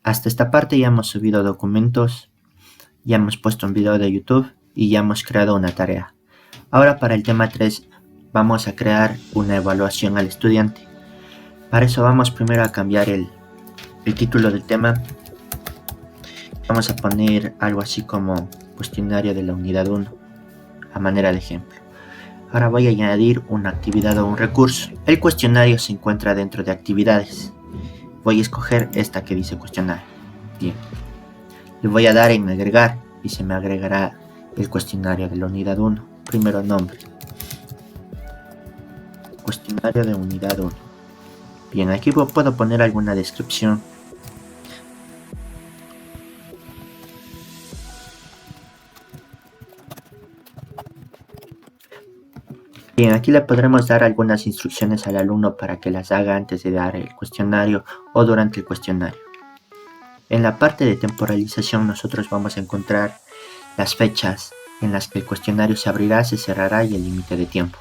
Hasta esta parte ya hemos subido documentos, ya hemos puesto un video de YouTube y ya hemos creado una tarea. Ahora para el tema 3 vamos a crear una evaluación al estudiante. Para eso vamos primero a cambiar el título del tema. Vamos a poner algo así como cuestionario de la unidad 1 a manera de ejemplo. Ahora voy a añadir una actividad o un recurso. El cuestionario se encuentra dentro de actividades. Voy a escoger esta que dice cuestionario. Bien. Le voy a dar en agregar y se me agregará el cuestionario de la unidad 1. Primero nombre. Cuestionario de unidad 1. Bien, aquí puedo poner alguna descripción. Bien, aquí le podremos dar algunas instrucciones al alumno para que las haga antes de dar el cuestionario o durante el cuestionario. En la parte de temporalización nosotros vamos a encontrar las fechas en las que el cuestionario se abrirá, se cerrará y el límite de tiempo.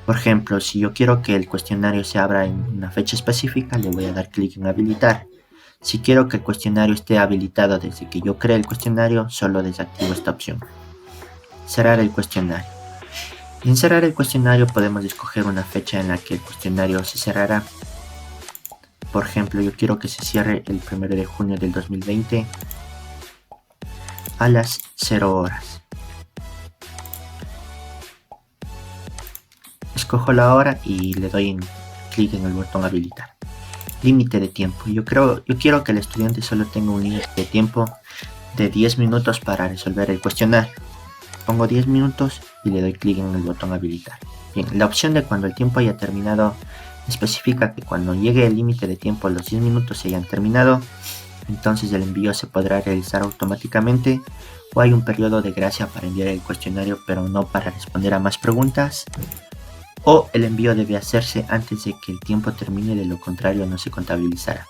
Por ejemplo, si yo quiero que el cuestionario se abra en una fecha específica, le voy a dar clic en habilitar. Si quiero que el cuestionario esté habilitado desde que yo cree el cuestionario, solo desactivo esta opción. Cerrar el cuestionario. En cerrar el cuestionario podemos escoger una fecha en la que el cuestionario se cerrará. Por ejemplo, yo quiero que se cierre el 1 de junio del 2020 a las 0 horas. Escojo la hora y le doy clic en el botón habilitar. Límite de tiempo. Yo quiero que el estudiante solo tenga un límite de tiempo de 10 minutos para resolver el cuestionario. Pongo 10 minutos y le doy clic en el botón habilitar. Bien, la opción de cuando el tiempo haya terminado especifica que cuando llegue el límite de tiempo los 10 minutos se hayan terminado, entonces el envío se podrá realizar automáticamente, o hay un periodo de gracia para enviar el cuestionario pero no para responder a más preguntas, o el envío debe hacerse antes de que el tiempo termine, de lo contrario no se contabilizará.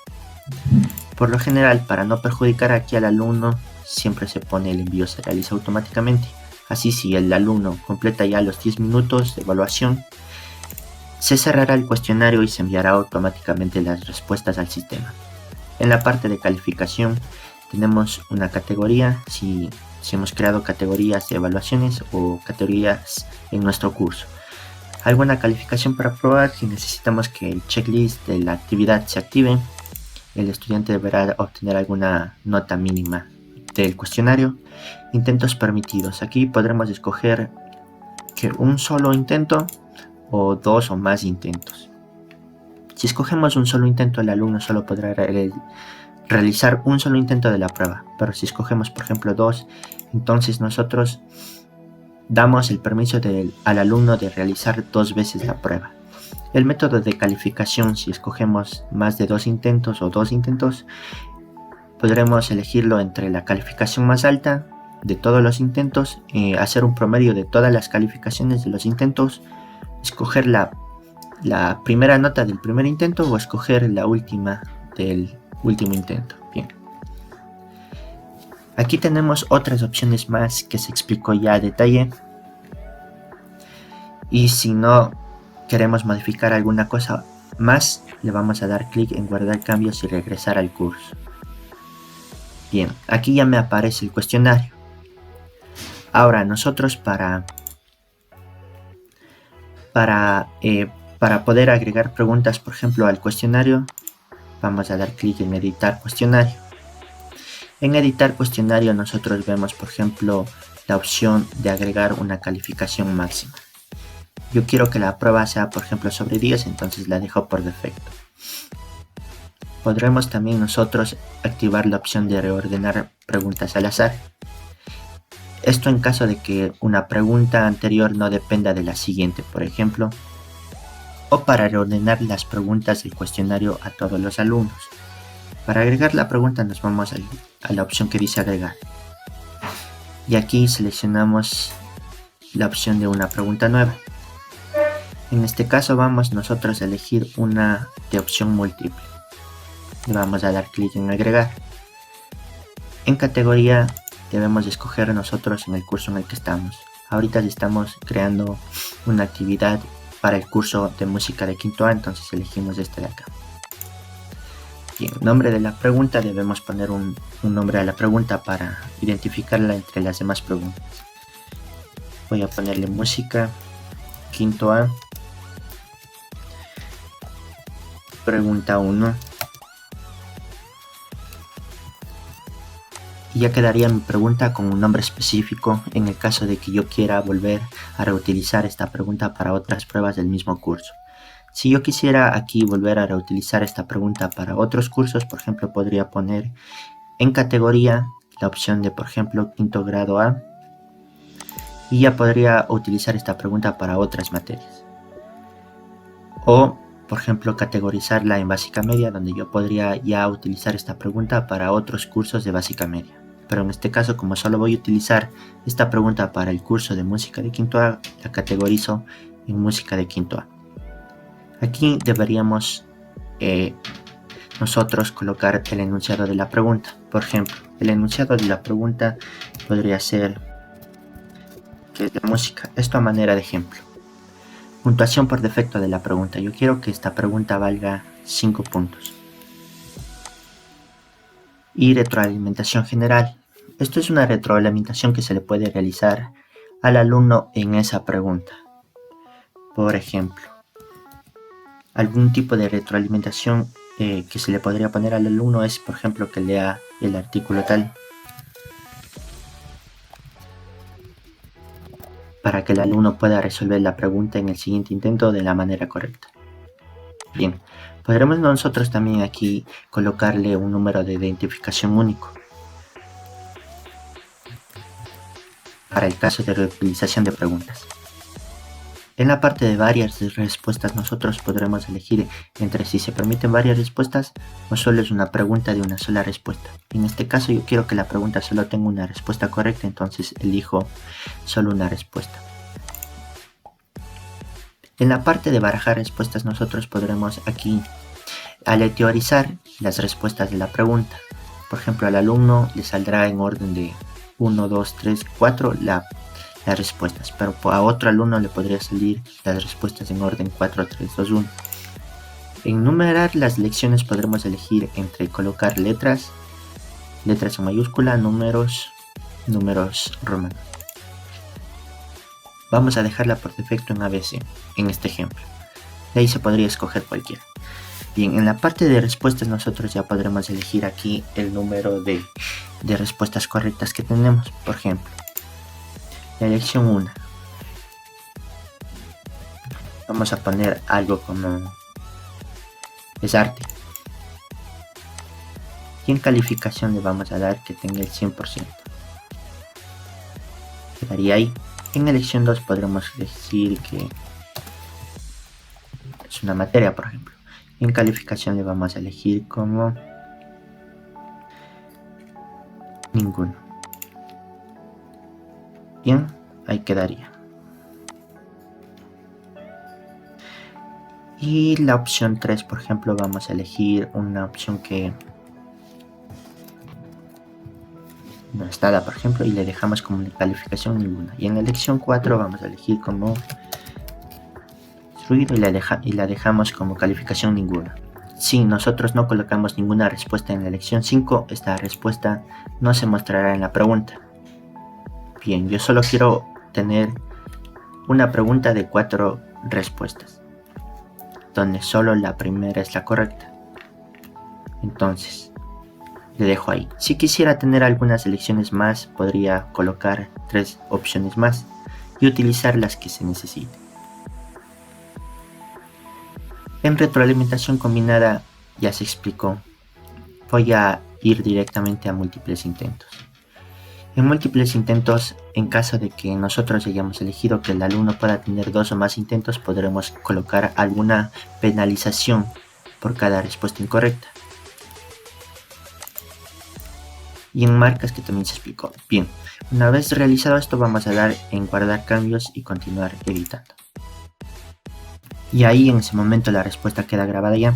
Por lo general, para no perjudicar aquí al alumno, siempre se pone el envío se realiza automáticamente. Así, si el alumno completa ya los 10 minutos de evaluación, se cerrará el cuestionario y se enviará automáticamente las respuestas al sistema. En la parte de calificación tenemos una categoría, si hemos creado categorías de evaluaciones o categorías en nuestro curso. Alguna calificación para probar. Si necesitamos que el checklist de la actividad se active, el estudiante deberá obtener alguna nota mínima del cuestionario. Intentos permitidos. Aquí podremos escoger que un solo intento o 2 o más intentos. Si escogemos un solo intento, el alumno solo podrá realizar un solo intento de la prueba, pero si escogemos por ejemplo 2, entonces nosotros damos el permiso al alumno de realizar 2 veces la prueba. El método de calificación, si escogemos más de 2 intentos o 2 intentos, podremos elegirlo entre la calificación más alta de todos los intentos, hacer un promedio de todas las calificaciones de los intentos, escoger la primera nota del primer intento o escoger la última del último intento. Bien. Aquí tenemos otras opciones más que se explicó ya a detalle. Y si no queremos modificar alguna cosa más, le vamos a dar clic en guardar cambios y regresar al curso. Bien, aquí ya me aparece el cuestionario. Ahora nosotros para poder agregar preguntas, por ejemplo, al cuestionario, vamos a dar clic en editar cuestionario. En editar cuestionario nosotros vemos, por ejemplo, la opción de agregar una calificación máxima. Yo quiero que la prueba sea, por ejemplo, sobre 10, entonces la dejo por defecto. Podremos también nosotros activar la opción de reordenar preguntas al azar. Esto en caso de que una pregunta anterior no dependa de la siguiente, por ejemplo, o para reordenar las preguntas del cuestionario a todos los alumnos. Para agregar la pregunta nos vamos a la opción que dice agregar. Y aquí seleccionamos la opción de una pregunta nueva. En este caso vamos nosotros a elegir una de opción múltiple. Le vamos a dar clic en agregar. En categoría debemos escoger nosotros en el curso en el que estamos. Ahorita estamos creando una actividad para el curso de música de quinto A, entonces elegimos este de acá. Bien, nombre de la pregunta, debemos poner un nombre a la pregunta para identificarla entre las demás preguntas. Voy a ponerle música, quinto A, pregunta 1. Y ya quedaría mi pregunta con un nombre específico en el caso de que yo quiera volver a reutilizar esta pregunta para otras pruebas del mismo curso. Si yo quisiera aquí volver a reutilizar esta pregunta para otros cursos, por ejemplo, podría poner en categoría la opción de, por ejemplo, quinto grado A, y ya podría utilizar esta pregunta para otras materias. O, por ejemplo, categorizarla en básica media, donde yo podría ya utilizar esta pregunta para otros cursos de básica media. Pero en este caso, como solo voy a utilizar esta pregunta para el curso de música de quinto A, la categorizo en música de quinto A. Aquí deberíamos nosotros colocar el enunciado de la pregunta. Por ejemplo, el enunciado de la pregunta podría ser que es de música. Esto a manera de ejemplo. Puntuación por defecto de la pregunta. Yo quiero que esta pregunta valga 5 puntos. Y retroalimentación general. Esto es una retroalimentación que se le puede realizar al alumno en esa pregunta. Por ejemplo, algún tipo de retroalimentación que se le podría poner al alumno es, por ejemplo, que lea el artículo tal, para que el alumno pueda resolver la pregunta en el siguiente intento de la manera correcta. Bien, podremos nosotros también aquí colocarle un número de identificación único para el caso de reutilización de preguntas. En la parte de varias respuestas nosotros podremos elegir entre si se permiten varias respuestas o solo es una pregunta de una sola respuesta. En este caso yo quiero que la pregunta solo tenga una respuesta correcta, entonces elijo solo una respuesta. En la parte de barajar respuestas nosotros podremos aquí aleatorizar las respuestas de la pregunta. Por ejemplo, al alumno le saldrá en orden de 1, 2, 3, 4 las respuestas, pero a otro alumno le podría salir las respuestas en orden 4, 3, 2, 1. En numerar las lecciones podremos elegir entre colocar letras en mayúscula, números romanos. Vamos a dejarla por defecto en ABC, en este ejemplo. De ahí se podría escoger cualquiera. Bien, en la parte de respuestas nosotros ya podremos elegir aquí el número de respuestas correctas que tenemos. Por ejemplo, la elección 1. Vamos a poner algo como es arte. ¿Y en calificación le vamos a dar que tenga el 100%? Quedaría ahí. En elección 2 podremos decir que es una materia, por ejemplo. En calificación le vamos a elegir como ninguno. Bien, ahí quedaría. Y la opción 3, por ejemplo, vamos a elegir una opción que no está dada, por ejemplo, y le dejamos como calificación ninguna. Y en la elección 4 vamos a elegir como ruido y la dejamos como calificación ninguna. Si nosotros no colocamos ninguna respuesta en la elección 5, esta respuesta no se mostrará en la pregunta. Bien, yo solo quiero tener una pregunta de 4 respuestas, donde solo la primera es la correcta. Entonces, le dejo ahí. Si quisiera tener algunas elecciones más, podría colocar 3 opciones más y utilizar las que se necesiten. En retroalimentación combinada ya se explicó. Voy a ir directamente a múltiples intentos. En múltiples intentos, en caso de que nosotros hayamos elegido que el alumno pueda tener 2 o más intentos, podremos colocar alguna penalización por cada respuesta incorrecta. Y en marcas que también se explicó. Bien, una vez realizado esto vamos a dar en guardar cambios y continuar editando. Y ahí en ese momento la respuesta queda grabada ya.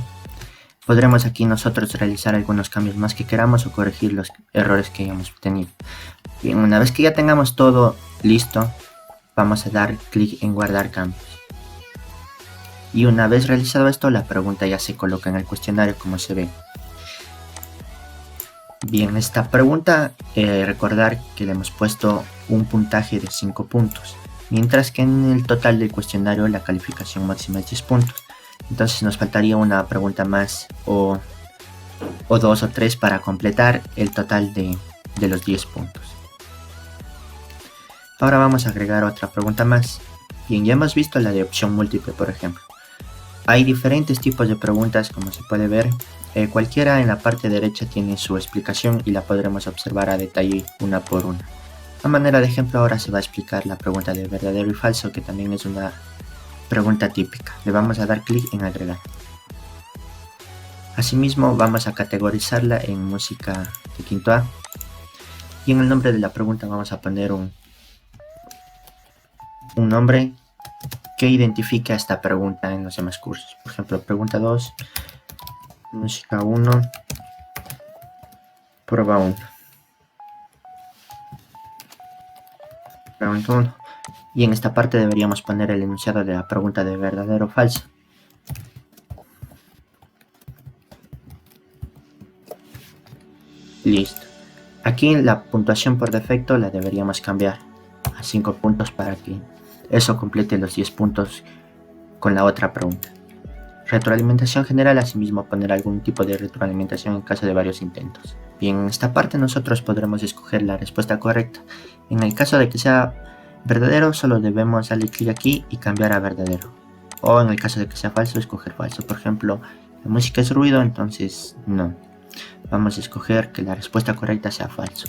Podremos aquí nosotros realizar algunos cambios más que queramos o corregir los errores que hayamos tenido. Bien, una vez que ya tengamos todo listo, vamos a dar clic en guardar cambios. Y una vez realizado esto, la pregunta ya se coloca en el cuestionario como se ve. Bien, esta pregunta, recordar que le hemos puesto un puntaje de 5 puntos, mientras que en el total del cuestionario la calificación máxima es 10 puntos. Entonces nos faltaría una pregunta más o 2 o 3 para completar el total de los 10 puntos. Ahora vamos a agregar otra pregunta más. Bien, ya hemos visto la de opción múltiple, por ejemplo. Hay diferentes tipos de preguntas, como se puede ver. Cualquiera en la parte derecha tiene su explicación y la podremos observar a detalle una por una. A manera de ejemplo, ahora se va a explicar la pregunta de verdadero y falso, que también es una pregunta típica. Le vamos a dar clic en agregar. Asimismo, vamos a categorizarla en música de quinto A. Y en el nombre de la pregunta vamos a poner un nombre que identifique a esta pregunta en los demás cursos. Por ejemplo, pregunta 2, música 1, prueba 1. Pregunta 1. Y en esta parte deberíamos poner el enunciado de la pregunta de verdadero o falso. Listo. Aquí la puntuación por defecto la deberíamos cambiar a 5 puntos para que eso complete los 10 puntos con la otra pregunta. Retroalimentación general, asimismo poner algún tipo de retroalimentación en caso de varios intentos. Bien, en esta parte nosotros podremos escoger la respuesta correcta. En el caso de que sea verdadero, solo debemos darle clic aquí y cambiar a verdadero. O en el caso de que sea falso, escoger falso. Por ejemplo, la música es ruido, entonces no. Vamos a escoger que la respuesta correcta sea falso.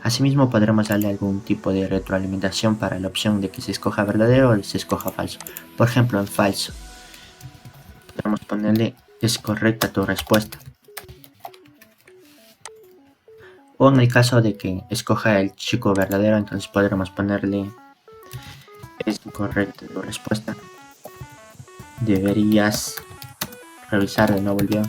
Asimismo podremos darle algún tipo de retroalimentación para la opción de que se escoja verdadero o se escoja falso. Por ejemplo, en falso podemos ponerle es correcta tu respuesta. O en el caso de que escoja el chico verdadero, entonces podremos ponerle es correcta tu respuesta. Deberías revisar de nuevo el video.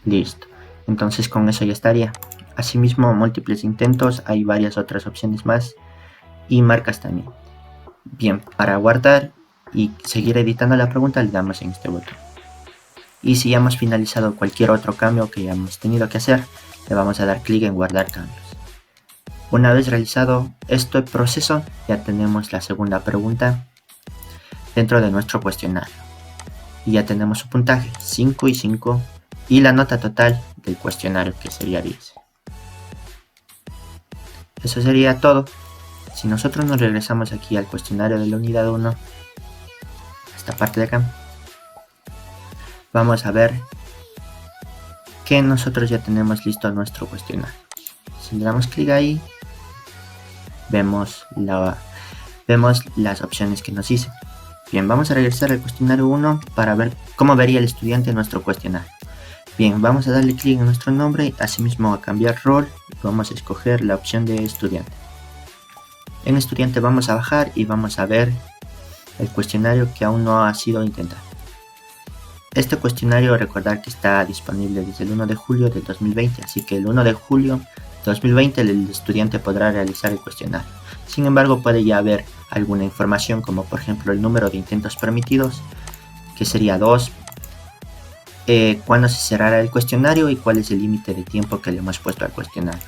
Listo. Entonces con eso ya estaría. Asimismo, múltiples intentos, hay varias otras opciones más y marcas también. Bien, para guardar y seguir editando la pregunta le damos en este botón. Y si ya hemos finalizado cualquier otro cambio que hayamos tenido que hacer, le vamos a dar clic en guardar cambios. Una vez realizado este proceso, ya tenemos la segunda pregunta dentro de nuestro cuestionario. Y ya tenemos su puntaje, 5 y 5, y la nota total del cuestionario, que sería 10. Eso sería todo. Si nosotros nos regresamos aquí al cuestionario de la unidad 1, esta parte de acá, vamos a ver que nosotros ya tenemos listo nuestro cuestionario. Si le damos clic ahí, vemos las opciones que nos dice. Bien, vamos a regresar al cuestionario 1 para ver cómo vería el estudiante nuestro cuestionario. Bien, vamos a darle clic en nuestro nombre, asimismo a cambiar rol, vamos a escoger la opción de estudiante. En estudiante vamos a bajar y vamos a ver el cuestionario que aún no ha sido intentado. Este cuestionario, recordar que está disponible desde el 1 de julio del 2020, así que el 1 de julio de 2020 el estudiante podrá realizar el cuestionario. Sin embargo, puede ya haber alguna información, como por ejemplo el número de intentos permitidos, que sería 2, cuándo se cerrará el cuestionario y cuál es el límite de tiempo que le hemos puesto al cuestionario.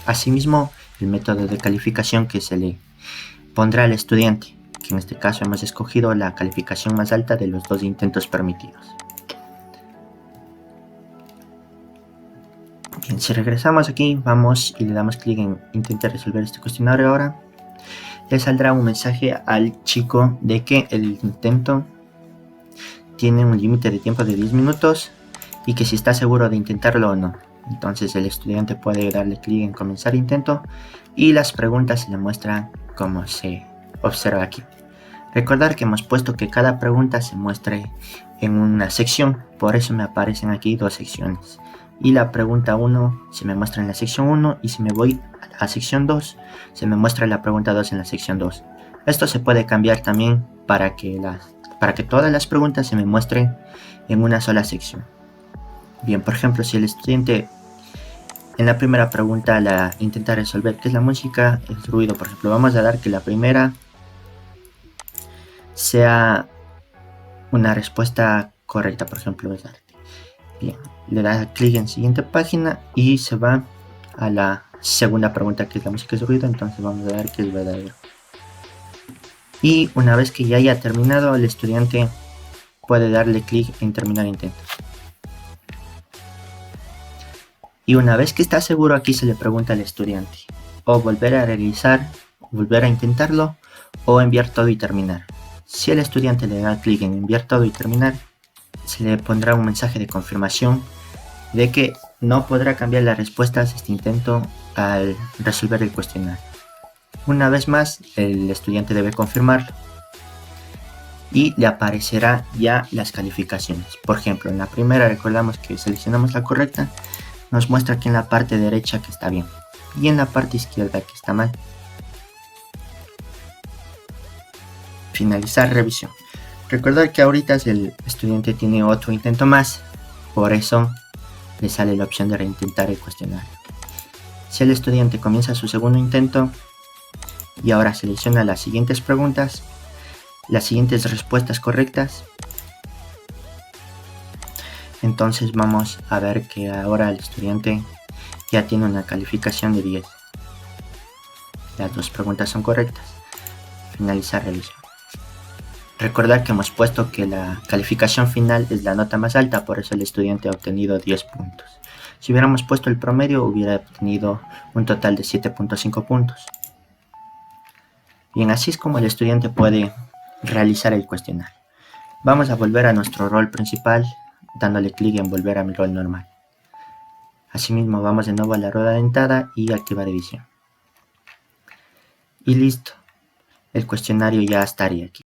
Asimismo, el método de calificación que se le pondrá al estudiante, que en este caso hemos escogido la calificación más alta de los 2 intentos permitidos. Bien, si regresamos aquí, vamos y le damos clic en intentar resolver este cuestionario ahora, le saldrá un mensaje al chico de que el intento tiene un límite de tiempo de 10 minutos y que si está seguro de intentarlo o no. Entonces el estudiante puede darle clic en comenzar intento y las preguntas se le muestran como se observa aquí. Recordar que hemos puesto que cada pregunta se muestre en una sección, por eso me aparecen aquí 2 secciones. Y la pregunta 1 se me muestra en la sección 1 y si me voy a la sección 2 se me muestra la pregunta 2 en la sección 2. Esto se puede cambiar también para que todas las preguntas se me muestren en una sola sección. Bien, por ejemplo, si el estudiante en la primera pregunta la intenta resolver qué es la música, es ruido, por ejemplo, vamos a dar que la primera sea una respuesta correcta, por ejemplo, es arte. Bien, le da clic en siguiente página y se va a la segunda pregunta, que es la música es ruido. Entonces vamos a ver que es verdadero. Y una vez que ya haya terminado, el estudiante puede darle clic en terminar intento. Y una vez que está seguro, aquí se le pregunta al estudiante o volver a realizar, volver a intentarlo, o enviar todo y terminar. Si el estudiante le da clic en enviar todo y terminar, se le pondrá un mensaje de confirmación de que no podrá cambiar las respuestas de este intento al resolver el cuestionario. Una vez más, el estudiante debe confirmarlo y le aparecerá ya las calificaciones. Por ejemplo, en la primera recordamos que seleccionamos la correcta, nos muestra aquí en la parte derecha que está bien y en la parte izquierda que está mal. Finalizar revisión. Recordar que ahorita el estudiante tiene otro intento más, por eso le sale la opción de reintentar el cuestionario. Si el estudiante comienza su segundo intento y ahora selecciona las siguientes preguntas, las siguientes respuestas correctas, entonces vamos a ver que ahora el estudiante ya tiene una calificación de 10. Las dos preguntas son correctas. Finalizar revisión. Recordar que hemos puesto que la calificación final es la nota más alta, por eso el estudiante ha obtenido 10 puntos. Si hubiéramos puesto el promedio, hubiera obtenido un total de 7.5 puntos. Bien, así es como el estudiante puede realizar el cuestionario. Vamos a volver a nuestro rol principal, dándole clic en volver a mi rol normal. Asimismo, vamos de nuevo a la rueda dentada y activar edición. Y listo, el cuestionario ya estaría aquí.